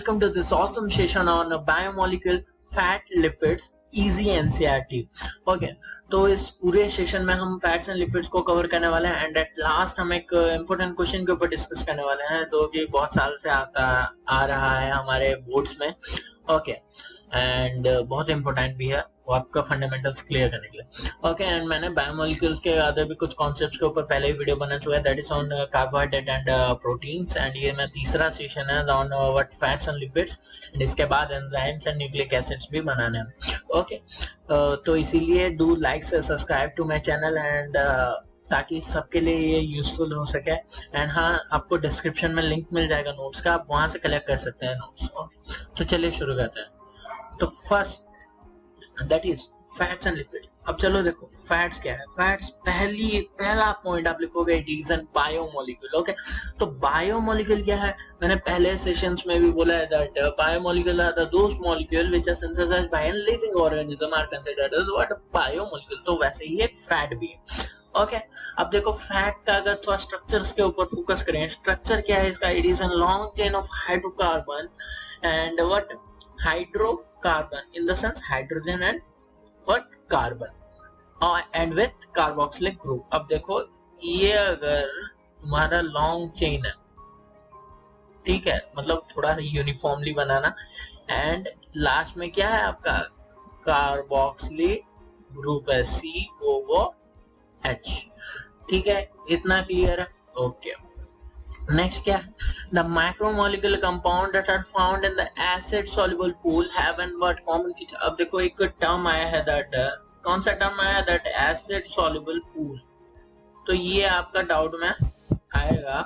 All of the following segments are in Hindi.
welcome to this awesome session on biomolecule fat lipids easy NCERT. Okay तो इस पूरे सेशन में हम फैट्स एंड लिपिड्स को कवर करने वाले हैं एंड एट लास्ट हम एक इम्पोर्टेंट क्वेश्चन के ऊपर डिस्कस करने वाले हैं जो कि बहुत साल से आ रहा है हमारे बोर्ड्स में. ओके एंड बहुत इंपॉर्टेंट भी है वो आपका फंडामेंटल्स क्लियर करने के लिए. ओके एंड मैंने बायोमोलिक्यूल्स के अदर भी कुछ कॉन्सेप्ट्स के ऊपर पहले ही वीडियो बना चुका है, that is on carbohydrate and proteins, and ये मैं तीसरा सेशन है on what fats and lipids, and इसके बाद एंजाइम्स एंड न्यूक्लिक एसिड्स भी बनाने हैं. ओके तो इसीलिए do like subscribe to my channel and ताकि सबके लिए ये यूजफुल हो सके. एंड हाँ, आपको डिस्क्रिप्शन में लिंक मिल जाएगा नोट्स का, आप वहां से कलेक्ट कर सकते हैं नोट्स. ओके तो चलिए शुरू करते हैं. तो first that is fats and lipid. अब चलो देखो फैट्स क्या है. फैट्स पहला पॉइंट आप लिखोगे it is an biomolecule. Okay तो बायोमोलिक्यूल क्या है, मैंने पहले सेशंस में भी बोला है that biomolecule are those molecule which are synthesized by an living organism are considered as what biomolecule. तो वैसे ही एक फैट भी है. ओके अब देखो फैट का अगर थोड़ा स्ट्रक्चर्स के ऊपर फोकस करें, स्ट्रक्चर क्या है इसका, it is N long chain of hydrocarbon and what hydrocarbon in the sense hydrogen and what carbon and with carboxylic group. अब देखो ये अगर तुम्हारा लॉन्ग चेन है, ठीक है, मतलब थोड़ा यूनिफॉर्मली बनाना, एंड लास्ट में क्या है आपका कार्बोक्सिलिक ग्रुप है COOH. ठीक है, इतना क्लियर है. ओके नेक्स्ट क्या है, the macromolecular compound that are found in the acid soluble pool have an what common feature. अब देखो एक टर्म आया है दैट, कौन सा टर्म आया है दैट एसिड सॉल्युबल पूल. तो ये आपका डाउट में आएगा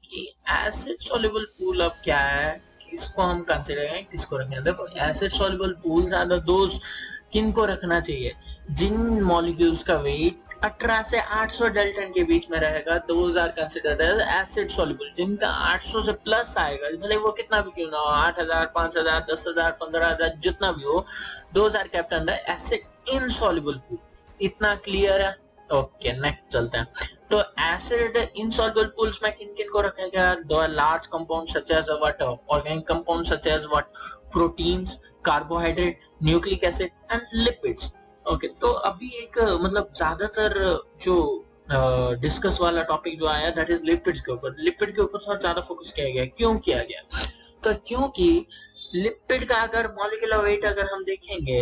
कि एसिड सॉल्युबल पूल अब क्या है, किसको हम कंसीडर करें, किसको रखें. देखो acid soluble pools are those किनको रखना चाहिए, जिन मॉलिक्यूल्स का वेट 18 से 800 डेल्टन के बीच में रहेगा, those are considered as acid soluble. जिनका 800 से प्लस आएगा, भले वो कितना भी क्यों ना हो, 8000 5000 10000 15000 जितना भी हो, those are kept under acid insoluble pool. इतना क्लियर है. ओके नेक्स्ट चलते हैं. तो एसिड इनसॉल्युबल पूल्स में किन किन को रखेगा, दो large compound such as what organic compound such as what proteins, carbohydrate, nucleic acid and lipids. Okay तो अभी एक मतलब ज्यादातर जो डिस्कस वाला टॉपिक जो आया दैट इज लिपिड्स के ऊपर. लिपिड के ऊपर थोड़ा ज्यादा फोकस किया गया. क्यों किया गया, तो क्योंकि लिपिड का अगर मॉलिक्यूलर वेट अगर हम देखेंगे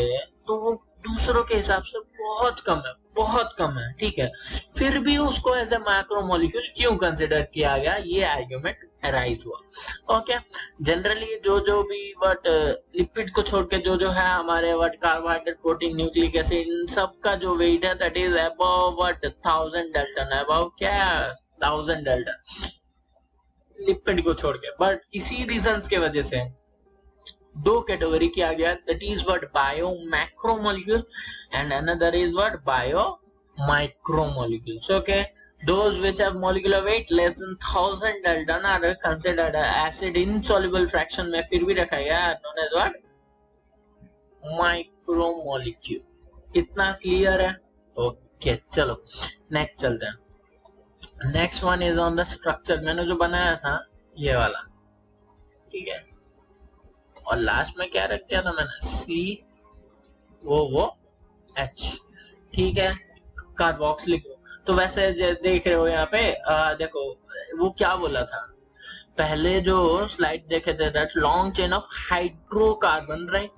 तो वो दूसरों के हिसाब से बहुत कम है, बहुत कम है. ठीक है, फिर भी उसको एज ए मैक्रोमोलिक्यूल क्यों कंसिडर किया गया, ये आर्ग्यूमेंट अराइज हुआ. ओके जनरली जो भी बट लिपिड को छोड़ के जो है हमारे what carbohydrate, protein, nucleic acid, इन सब का जो वेट है that is above what 1000 dalton. Above क्या 1000 डेल्टन लिपिड को छोड़ के. बट इसी रीजंस के वजह से दो कैटेगरी किया गया, that is what bio macromolecule and another is what bio micromolecules. Okay those which have molecular weight less than 1000 dalton are considered acid insoluble fraction में फिर भी रखा गया known as what micromolecule. इतना क्लियर है. ओके चलो नेक्स्ट चलते हैं. Next one is on the structure. मैंने जो बनाया था ये वाला, ठीक है, और लास्ट में क्या रख दिया था मैंने COOH. ठीक है, कार्बोक्सिलिक. तो वैसे देख रहे हो यहाँ पे देखो वो क्या बोला था पहले जो स्लाइड देखे थे, that long chain of hydrocarbon, right,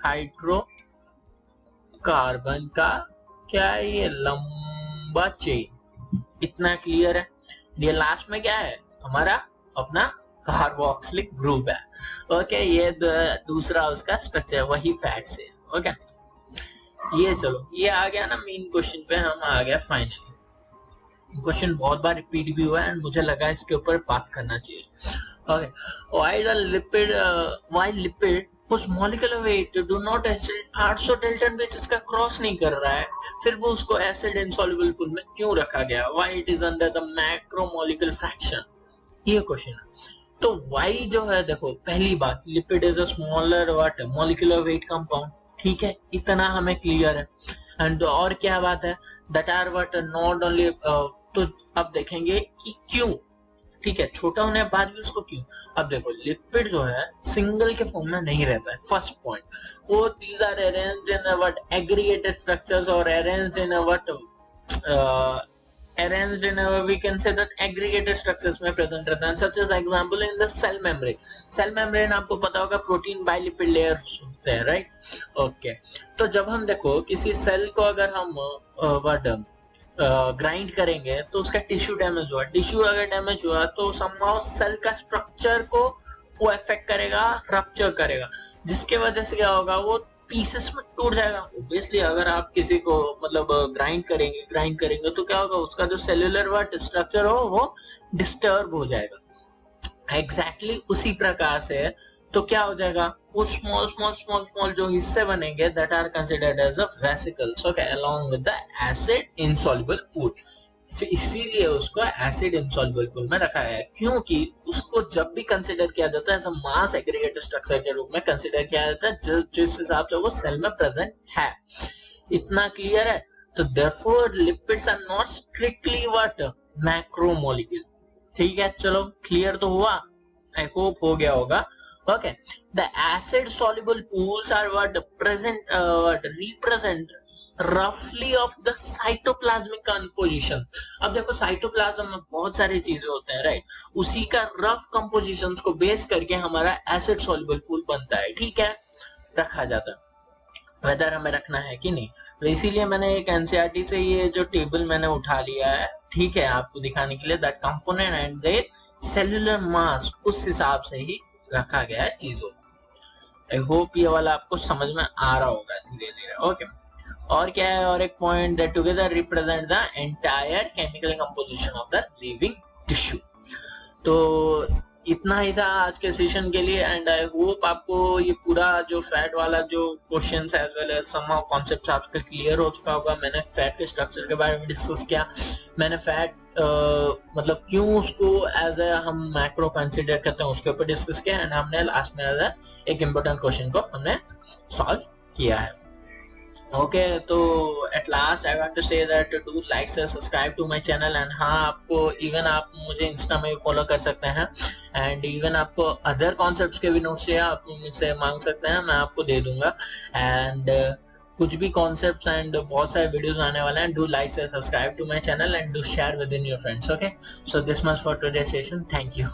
hydrocarbon का क्या है, ये लंबा चेन. इतना क्लियर है. ये लास्ट में क्या है हमारा अपना कार्बोक्सिलिक ग्रुप है. ओके ये दूसरा उसका स्ट्रक्चर वही फैट से. ओके ये चलो ये आ गया ना मेन क्वेश्चन पे हम आ गया. फाइनली क्वेश्चन बहुत बार रिपीट भी हुआ है एंड मुझे लगा इसके ऊपर बात करना चाहिए. Okay why lipid whose molecular weight do not exceed 800 dalton बेस इसका क्रॉस नहीं कर रहा है, फिर वो उसको एसिड इनसॉल्युबल पूल में क्यों रखा गया, why it is under the macromolecule fraction, ये क्वेश्चन है. तो why जो है देखो, पहली बात lipid is a smaller what molecular weight compound. ठीक है, इतना हमें क्लियर है. एंड और क्या बात है, that are what not only. तो अब देखेंगे कि क्यों. ठीक है, छोटा होने के बाद भी उसको क्यों? अब देखो लिपिड जो है सिंगल के फॉर्म में नहीं रहता है, फर्स्ट पॉइंट। वो these are arranged in what aggregated structures or arranged in what arranged in a, we can say that aggregated structures में present रहता है, such as example in the cell membrane. Cell membrane आपको पता होगा प्रोटीन बाइलिपिड लेयर्स होते हैं, राइट? ओके, तो जब हम देखो किसी सेल को अगर हम ग्राइंड करेंगे तो उसका टिश्यू डैमेज हुआ, टिश्यू अगर डैमेज हुआ तो समहाउ सेल का स्ट्रक्चर को वो अफेक्ट करेगा, रप्चर करेगा, जिसके वजह से क्या होगा, वो पीसेस में टूट जाएगा। ऑब्वियसली अगर आप किसी को मतलब ग्राइंड करेंगे तो क्या होगा, उसका जो सेल्यूलर वाट स्ट्रक्चर हो वो डिस्टर्ब हो जाएगा। एग्जैक्टली उसी प्रकार से तो क्या हो जाएगा, वो स्मॉल जो हिस्से बनेंगे that are considered as a vesicles, okay, along with the acid insoluble pool. इसीलिए उसको एसिड इनसॉल्युबल पूल में रखा है, क्योंकि उसको जब भी कंसिडर किया जाता है एज मास एग्रीगेटेड स्ट्रक्चर के रूप में कंसिडर किया जाता है, जिस हिसाब से वो सेल में प्रेजेंट है। इतना क्लियर है? तो therefore lipids are not strictly what macromolecule. ठीक है, चलो क्लियर तो हुआ, आई होप हो गया होगा। Okay, the acid soluble pools are what represent roughly of the cytoplasmic composition. अब देखो साइटोप्लाज्म में बहुत सारी चीजें होते हैं, राइट? उसी का रफ कंपोजिशन को बेस करके हमारा एसिड सॉल्युबल पूल बनता है, ठीक है, रखा जाता है, वेदर हमें रखना है कि नहीं। तो इसीलिए मैंने एक एनसीईआरटी से ये जो टेबल मैंने उठा लिया है, ठीक है, आपको दिखाने के लिए, that component and their cellular mass उस हिसाब से ही रखा गया है चीजों। आई होप ये वाला आपको समझ में आ रहा होगा धीरे धीरे, ओके। और क्या है, और एक point, that together represent the entire chemical composition of the living tissue. तो इतना ही था आज के सेशन के लिए, एंड आई होप आपको ये पूरा जो फैट वाला जो क्वेश्चंस एज वेल एज सम कॉन्सेप्ट्स आपका क्लियर हो चुका होगा। मैंने फैट के स्ट्रक्चर के बारे में डिस्कस किया, मैंने फैट मतलब क्यों उसको एज ए हम मैक्रो कंसीडर करते हैं उसके ऊपर डिस्कस किया, एंड हमने लास्ट में एक इम्पोर्टेंट क्वेश्चन को हमने सॉल्व किया है। ओके, तो at last I want to say that do like से subscribe to my channel, and हाँ, आपको इवन आप मुझे इंस्टा में फॉलो कर सकते हैं, एंड इवन आपको अदर कॉन्सेप्ट्स के भी नोट्स चाहिए आप मुझसे मांग सकते हैं, मैं आपको दे दूंगा। एंड कुछ भी कॉन्सेप्ट्स एंड बहुत सारे वीडियोस आने वाले हैं। डू लाइक से subscribe to my channel and do share with in your friends. Okay, so this much for today session, thank you.